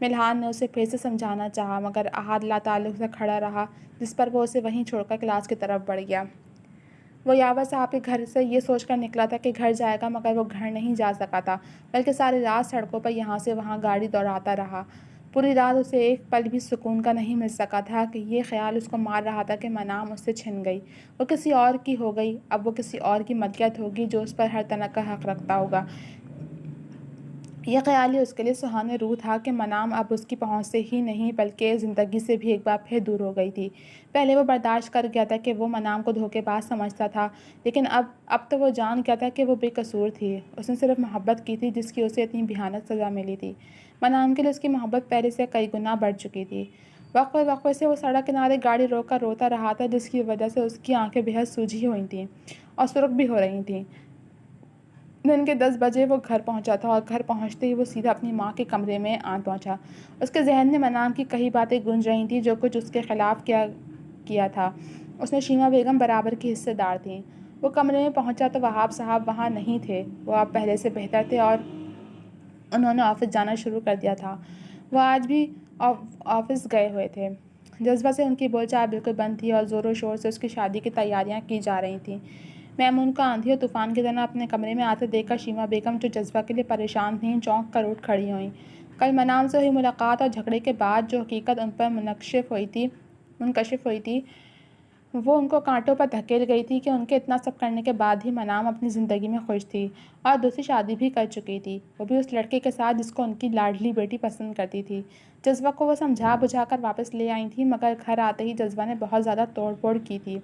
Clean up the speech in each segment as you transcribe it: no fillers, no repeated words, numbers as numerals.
ملحان نے اسے پھر سے سمجھانا چاہا مگر احد لا تعلق سے کھڑا رہا، جس پر وہ اسے وہیں چھوڑ کر کلاس کی طرف بڑھ گیا۔ وہ یاور صاحب کے گھر سے یہ سوچ کر نکلا تھا کہ گھر جائے گا، مگر وہ گھر نہیں جا سکا تھا، بلکہ ساری رات سڑکوں پر یہاں سے وہاں گاڑی دوڑاتا رہا۔ پوری رات اسے ایک پل بھی سکون کا نہیں مل سکا تھا کہ یہ خیال اس کو مار رہا تھا کہ منام اس سے چھن گئی، وہ کسی اور کی ہو گئی، اب وہ کسی اور کی ملکیت ہوگی جو اس پر ہر طرح کا حق رکھتا ہوگا۔ یہ خیال ہی اس کے لیے سہانے روح تھا کہ منام اب اس کی پہنچ سے ہی نہیں بلکہ زندگی سے بھی ایک بار پھر دور ہو گئی تھی۔ پہلے وہ برداشت کر گیا تھا کہ وہ منام کو دھوکے باز سمجھتا تھا، لیکن اب تو وہ جان گیا تھا کہ وہ بے قصور تھی، اس نے صرف محبت کی تھی جس کی اسے اتنی بھیانک سزا ملی تھی۔ منام کے لیے اس کی محبت پہلے سے کئی گنا بڑھ چکی تھی۔ وقفے وقفے سے وہ سڑک کنارے گاڑی روک کر روتا رہا تھا، جس کی وجہ سے اس کی آنکھیں بے حد سوجھی ہوئی تھیں اور سرخ بھی ہو رہی تھیں۔ دن کے 10 بجے وہ گھر پہنچا تھا اور گھر پہنچتے ہی وہ سیدھا اپنی ماں کے کمرے میں آن پہنچا۔ اس کے ذہن میں منام کی کئی باتیں گونج رہی تھیں جو کچھ اس کے خلاف کیا تھا۔ اس میں شیما بیگم برابر کی حصے دار تھیں۔ وہ کمرے میں پہنچا تو وہاب صاحب وہاں نہیں تھے، وہ اب پہلے سے بہتر تھے اور انہوں نے آفس جانا شروع کر دیا تھا۔ وہ آج بھی آفس گئے ہوئے تھے۔ جذبہ سے ان کی بول چال بالکل بند تھی اور زور و شور سے اس کی شادی کی تیاریاں کی جا رہی تھیں۔ میمون کو آندھی اور طوفان کی طرح اپنے کمرے میں آتے دیکھ کر شیما بیگم جو جذبہ کے لیے پریشان تھیں چونک کر اٹھ کھڑی ہوئیں۔ کل منام سے ہوئی ملاقات اور جھگڑے کے بعد جو حقیقت ان پر منکشف ہوئی تھی وہ ان کو کانٹوں پر دھکیل گئی تھی کہ ان کے اتنا سب کرنے کے بعد ہی منام اپنی زندگی میں خوش تھی اور دوسری شادی بھی کر چکی تھی، وہ بھی اس لڑکے کے ساتھ جس کو ان کی لاڈلی بیٹی پسند کرتی تھی۔ جذبہ کو وہ سمجھا بجھا کر واپس لے آئی تھی، مگر گھر آتے ہی جذبہ نے بہت زیادہ توڑ پھوڑ کی تھی،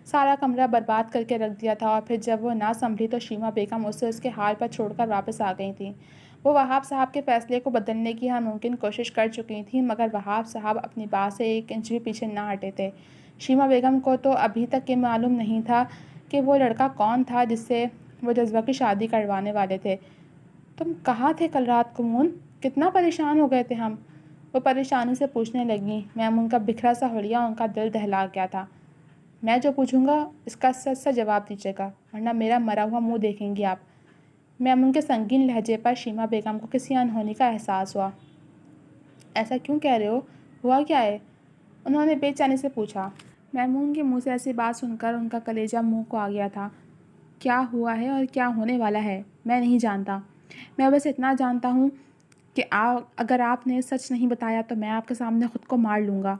سارا کمرہ برباد کر کے رکھ دیا تھا اور پھر جب وہ نہ سنبھلی تو شیما بیگم اسے اس کے حال پر چھوڑ کر واپس آ گئی تھیں۔ وہ وہاب صاحب کے فیصلے کو بدلنے کی ہر ممکن کوشش کر چکی تھیں، مگر وہاب صاحب اپنی بات سے ایک انچ بھی پیچھے نہ ہٹے تھے۔ شیما بیگم کو تو ابھی تک یہ معلوم نہیں تھا کہ وہ لڑکا کون تھا جس سے وہ جذبہ کی شادی کروانے والے تھے۔ تم کہاں تھے کل رات کو مون؟ کتنا پریشان ہو گئے تھے ہم، وہ پریشانی سے پوچھنے لگیں۔ میمون کا بکھرا سا حلیہ ان کا دل دہلا گیا تھا۔ میں جو پوچھوں گا اس کا سچ سچ جواب دیجیے گا، ورنہ میرا مرا ہوا منہ دیکھیں گی آپ۔ میمون کے سنگین لہجے پر شیما بیگم کو کسی انہونی کا احساس ہوا۔ ایسا کیوں کہہ رہے ہو؟ ہوا کیا ہے؟ انہوں نے بے چینی سے پوچھا۔ میمون کے منہ سے ایسی بات سن کر ان کا کلیجہ منہ کو آ گیا تھا۔ کیا ہوا ہے اور کیا ہونے والا ہے میں نہیں جانتا، میں بس اتنا جانتا ہوں کہ اگر آپ نے سچ نہیں بتایا تو میں آپ کے سامنے خود کو مار لوں گا۔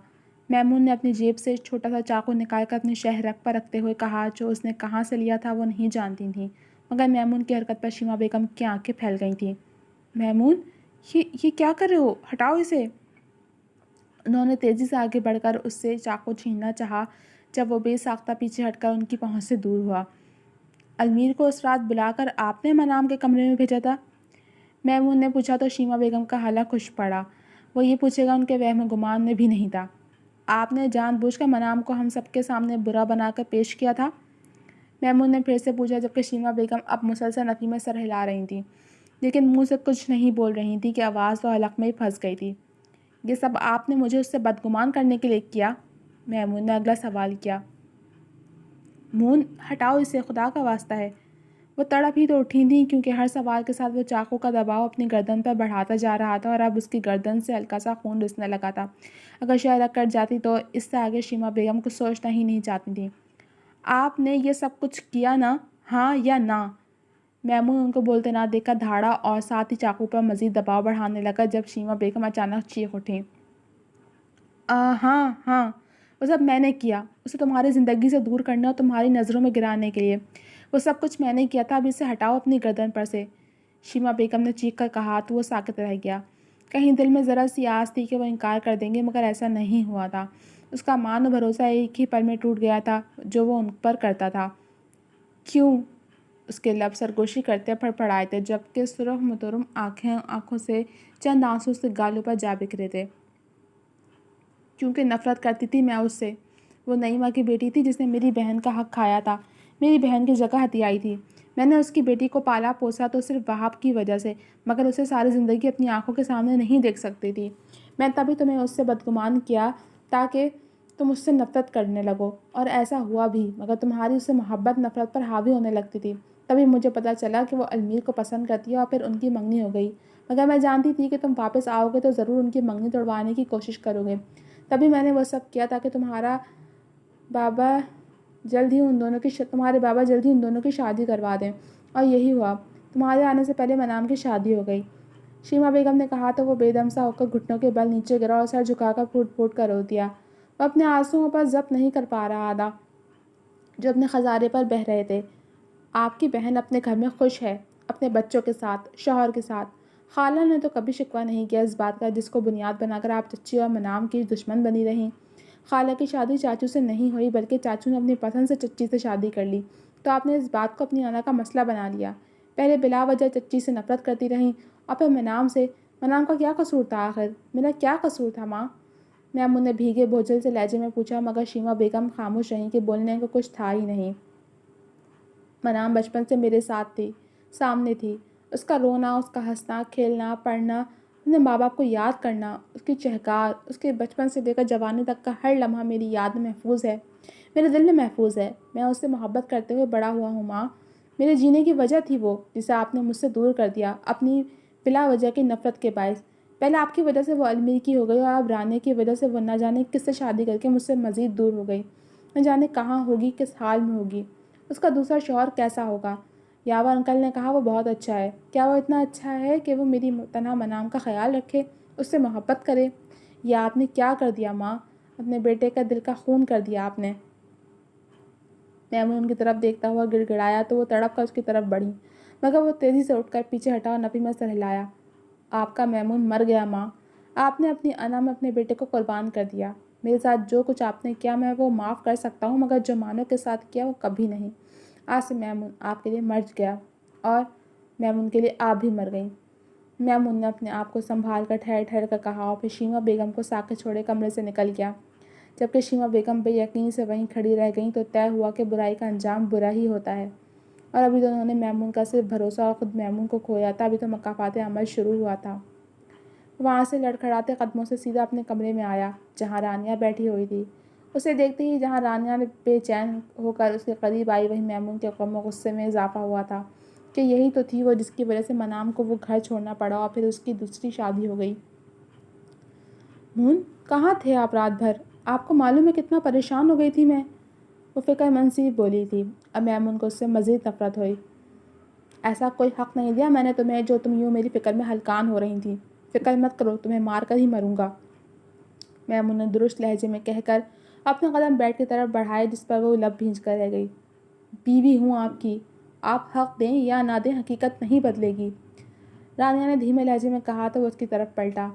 میمون نے اپنی جیب سے چھوٹا سا چاقو نکال کر اپنی شہ رگ پر رکھتے ہوئے کہا، جو اس نے کہاں سے لیا تھا وہ نہیں جانتی تھیں، مگر میمون کی حرکت پر شیما بیگم کی آنکھیں پھیل گئی تھیں۔ میمون، یہ کیا کر رہے ہو؟ ہٹاؤ اسے۔ انہوں نے تیزی سے آگے بڑھ کر اس سے چاقو چھیننا چاہا جب وہ بے ساختہ پیچھے ہٹ کر ان کی پہنچ سے دور ہوا۔ المیر کو اس رات بلا کر آپ نے منام کے کمرے میں بھیجا تھا؟ میمون نے پوچھا تو شیما بیگم کا حالہ خوش پڑا۔ وہ یہ پوچھے گا ان کے وہم گمان میں بھی نہیں تھا۔ آپ نے جان بوجھ کر منام کو ہم سب کے سامنے برا بنا کر پیش کیا تھا؟ میمون نے پھر سے پوچھا، جبکہ شیما بیگم اب مسلسل نفی میں سر ہلا رہی تھیں، لیکن منہ سے کچھ نہیں بول رہی تھیں کہ آواز تو حلق میں ہی پھنس گئی تھی۔ یہ سب آپ نے مجھے اس سے بدگمان کرنے کے لیے کیا؟ میمون نے اگلا سوال کیا۔ مون، ہٹاؤ اسے، خدا کا واسطہ ہے۔ وہ تڑپ ہی تو اٹھی تھیں کیونکہ ہر سوال کے ساتھ وہ چاقو کا دباؤ اپنی گردن پر بڑھاتا جا رہا تھا اور اب اس کی گردن سے ہلکا سا خون رسنے لگا تھا۔ اگر شہ رگ کٹ جاتی تو اس سے آگے شیما بیگم کچھ سوچنا ہی نہیں چاہتی تھیں۔ آپ نے یہ سب کچھ کیا نا، ہاں یا نہ؟ میمون ان کو بولتے نہ دیکھ کر دھاڑا اور ساتھ ہی چاقو پر مزید دباؤ بڑھانے لگا جب شیما بیگم اچانک چیخ اٹھیں۔ ہاں ہاں، وہ سب میں نے کیا، اسے تمہاری زندگی سے دور کرنے اور تمہاری نظروں میں گرانے کے لیے، وہ سب کچھ میں نے کیا تھا، اب اسے ہٹاؤ اپنی گردن پر سے، شیما بیگم نے چیخ کر کہا تو وہ ساکت رہ گیا۔ کہیں دل میں ذرا سی آس تھی کہ وہ انکار کر دیں گے، مگر ایسا نہیں ہوا تھا۔ اس کا مان و بھروسہ ایک ہی پل میں ٹوٹ گیا تھا جو وہ ان پر کرتا تھا۔ کیوں؟ اس کے لب سرگوشی کرتے پھڑپڑائے تھے، جبکہ سرخ مترم آنکھوں سے چند آنسو اس کے گالوں پر جا بکھرے تھے۔ کیونکہ نفرت کرتی تھی میں اس سے، وہ نعیمہ کی بیٹی تھی جس نے میری بہن کا حق کھایا تھا، میری بہن کی جگہ ہتھیائی تھی۔ میں نے اس کی بیٹی کو پالا پوسا تو صرف وہاب کی وجہ سے، مگر اسے ساری زندگی اپنی آنکھوں کے سامنے نہیں دیکھ سکتی تھی۔ میں تبھی تمہیں اس سے بدگمان کیا تاکہ تم اس سے نفرت کرنے لگو، اور ایسا ہوا بھی، مگر تمہاری اس سے محبت نفرت پر حاوی ہونے لگتی تھی۔ تبھی مجھے پتہ چلا کہ وہ المیر کو پسند کرتی ہے اور پھر ان کی منگنی ہو گئی، مگر میں جانتی تھی کہ تم واپس آؤ گے تو ضرور ان کی منگنی توڑوانے کی کوشش کرو گے، تبھی میں نے وہ سب کیا تاکہ تمہارے بابا جلد ہی ان دونوں کی شادی کروا دیں، اور یہی ہوا۔ تمہارے آنے سے پہلے منام کی شادی ہو گئی۔ شیما بیگم نے کہا تو وہ بے دم سا ہو کر گھٹنوں کے بل نیچے گرا اور سر جھکا کر پھوٹ پھوٹ کر رو دیا۔ وہ اپنے آنسوؤں پر ضبط نہیں کر پا رہا تھا جو اپنے خزارے پر بہہ رہے تھے۔ آپ کی بہن اپنے گھر میں خوش ہے، اپنے بچوں کے ساتھ، شوہر کے ساتھ۔ خالہ نے تو کبھی شکوہ نہیں کیا اس بات کا جس کو بنیاد بنا کر آپ چچی اور منام کی دشمن بنی رہیں۔ خالہ کی شادی چاچو سے نہیں ہوئی بلکہ چاچو نے اپنی پسند سے چچی سے شادی کر لی، تو آپ نے اس بات کو اپنی آنا کا مسئلہ بنا لیا۔ پہلے بلا وجہ چچی سے نفرت کرتی رہیں اور پھر منام سے۔ منام کا کیا قصور تھا آخر؟ میرا کیا قصور تھا ماں؟ میمون نے بھیگے بوجھل سے لہجے میں پوچھا، مگر شیما بیگم خاموش رہیں کہ بولنے کو کچھ تھا ہی نہیں۔ منام بچپن سے میرے ساتھ تھی، سامنے تھی۔ اس کا رونا، اس کا ہنسنا، کھیلنا، پڑھنا، اپنے ماں باپ کو یاد کرنا، اس کی چہکار، اس کے بچپن سے لے کر جوانی تک کا ہر لمحہ میری یاد میں محفوظ ہے، میرے دل میں محفوظ ہے۔ میں اس سے محبت کرتے ہوئے بڑا ہوا ہوں ماں۔ میرے جینے کی وجہ تھی وہ، جسے آپ نے مجھ سے دور کر دیا اپنی بلا وجہ کی نفرت کے باعث۔ پہلے آپ کی وجہ سے وہ المیر کی ہو گئی اور اب رانیہ کی وجہ سے وہ نہ جانے کس سے شادی کر کے مجھ سے مزید دور ہو گئی۔ نہ جانے کہاں ہوگی، کس حال میں ہوگی، اس کا دوسرا شوہر کیسا ہوگا۔ یاور انکل نے کہا وہ بہت اچھا ہے۔ کیا وہ اتنا اچھا ہے کہ وہ میری تنہا منام کا خیال رکھے، اس سے محبت کرے؟ یہ آپ نے کیا کر دیا ماں؟ اپنے بیٹے کا دل کا خون کر دیا آپ نے۔ میمون ان کی طرف دیکھتا ہوا گڑ گڑایا تو وہ تڑپ کر اس کی طرف بڑھی، مگر وہ تیزی سے اٹھ کر پیچھے ہٹا اور نفی میں سر ہلایا۔ آپ کا میمون مر گیا ماں۔ آپ نے اپنی انا میں اپنے بیٹے کو قربان کر دیا۔ میرے ساتھ جو کچھ آپ نے کیا میں وہ معاف کر سکتا ہوں، مگر جو مانو کے ساتھ کیا وہ کبھی نہیں۔ آج سے میمون آپ کے لیے مر گیا اور میمون کے لیے آپ بھی مر گئیں۔ میمون نے اپنے آپ کو سنبھال کر ٹھہر ٹھہر کر کہا اور پھر شیما بیگم کو ساکت چھوڑے کمرے سے نکل گیا۔ جبکہ شیما بیگم بے یقینی سے وہیں کھڑی رہ گئیں تو طے ہوا کہ برائی کا انجام برا ہی ہوتا ہے، اور ابھی تو انہوں نے میمون کا صرف بھروسہ اور خود میمون کو کھویا تھا۔ ابھی تو مکافات عمل شروع ہوا تھا۔ وہاں سے لڑکھڑاتے قدموں سے سیدھا اپنے کمرے میں آیا جہاں رانیہ بیٹھی ہوئی تھی۔ اسے دیکھتے ہی جہاں رانیہ نے بے چین ہو کر اس کے قریب آئی، وہیں میمون کے غم و غصے میں اضافہ ہوا تھا کہ یہی تو تھی وہ جس کی وجہ سے منام کو وہ گھر چھوڑنا پڑا اور پھر اس کی دوسری شادی ہو گئی۔ مون، کہاں تھے آپ رات بھر؟ آپ کو معلوم ہے کتنا پریشان ہو گئی تھی میں، وہ فکر مند سی بولی تھی۔ اب میمون کو اس سے مزید نفرت ہوئی۔ ایسا کوئی حق نہیں دیا میں نے تمہیں جو تم یوں میری فکر میں ہلکان ہو رہی تھی۔ فکر مت کرو، تمہیں مار کر ہی مروں گا، میمون نے درست لہجے میں کہہ کر اپنے قدم بیڈ کی طرف بڑھائے جس پر وہ لب بھینچ کر رہ گئی۔ بیوی ہوں آپ کی، آپ حق دیں یا نہ دیں حقیقت نہیں بدلے گی، رانیہ نے دھیمے لہجے میں کہا تو وہ اس کی طرف پلٹا۔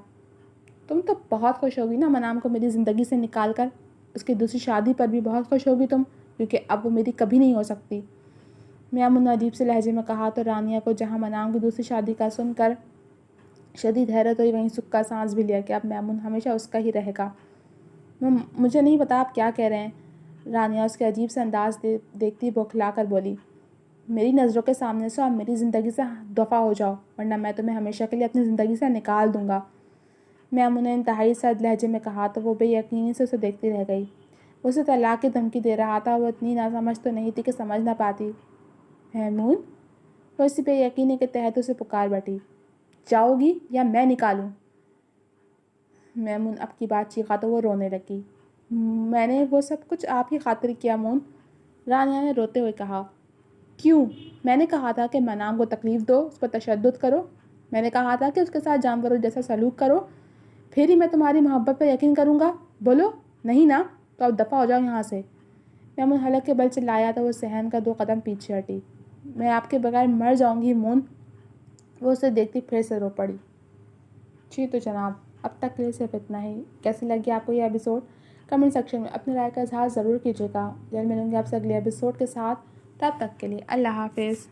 تم تو بہت خوش ہوگی نا منام کو میری زندگی سے نکال کر، اس کی دوسری شادی پر بھی بہت خوش ہوگی تم، کیونکہ اب وہ میری کبھی نہیں ہو سکتی، میمون نے عجیب سے لہجے میں کہا تو رانیہ کو جہاں منام کی دوسری شادی کا سن کر شدید حیرت ہوئی وہیں سکھ کا سانس بھی لیا کہ اب میمون ہمیشہ اس کا ہی رہے گا۔ مجھے نہیں پتا آپ کیا کہہ رہے ہیں، رانیہ اس کے عجیب سے انداز دیکھتی بوکھلا کر بولی۔ میری نظروں کے سامنے سے اور میری زندگی سے دفع ہو جاؤ ورنہ میں تمہیں ہمیشہ کے لیے اپنی زندگی سے نکال دوں گا، میمون نے انتہائی سرد لہجے میں کہا تو وہ بے یقینی سے اسے دیکھتی رہ گئی۔ وہ اسے طلاق کی دھمکی دے رہا تھا، وہ اتنی ناسمجھ تو نہیں تھی کہ سمجھ نہ پاتی۔ میمون، وہ اسی بے یقینی کے تحت اسے پکار بیٹھی۔ جاؤ گی یا میں نکالوں؟ میمون اب کی بات چیخا تو وہ رونے لگی۔ میں نے وہ سب کچھ آپ کی خاطر کیا مون، رانیہ نے روتے ہوئے کہا۔ کیوں؟ میں نے کہا تھا کہ منام کو تکلیف دو، اس پر تشدد کرو، میں نے کہا تھا کہ اس کے ساتھ جانوروں جیسا سلوک کرو، پھر ہی میں تمہاری محبت پر یقین کروں گا، بولو نہیں نا؟ تو اب دفع ہو جاؤ یہاں سے، میمون حلق کے بل چلایا تو وہ سہم کر 2 قدم پیچھے ہٹی۔ میں آپ کے بغیر مر جاؤں گی مون، وہ اسے دیکھتی پھر سے رو پڑی۔ جی تو جناب، اب تک کے لیے صرف اتنا ہی۔ کیسے لگی آپ کو یہ ایپیسوڈ؟ کمنٹ سیکشن میں اپنی رائے کا اظہار ضرور کیجیے گا۔ جلد ملیں گے آپ سے اگلے ایپیسوڈ کے ساتھ، تب تک کے لیے اللہ حافظ۔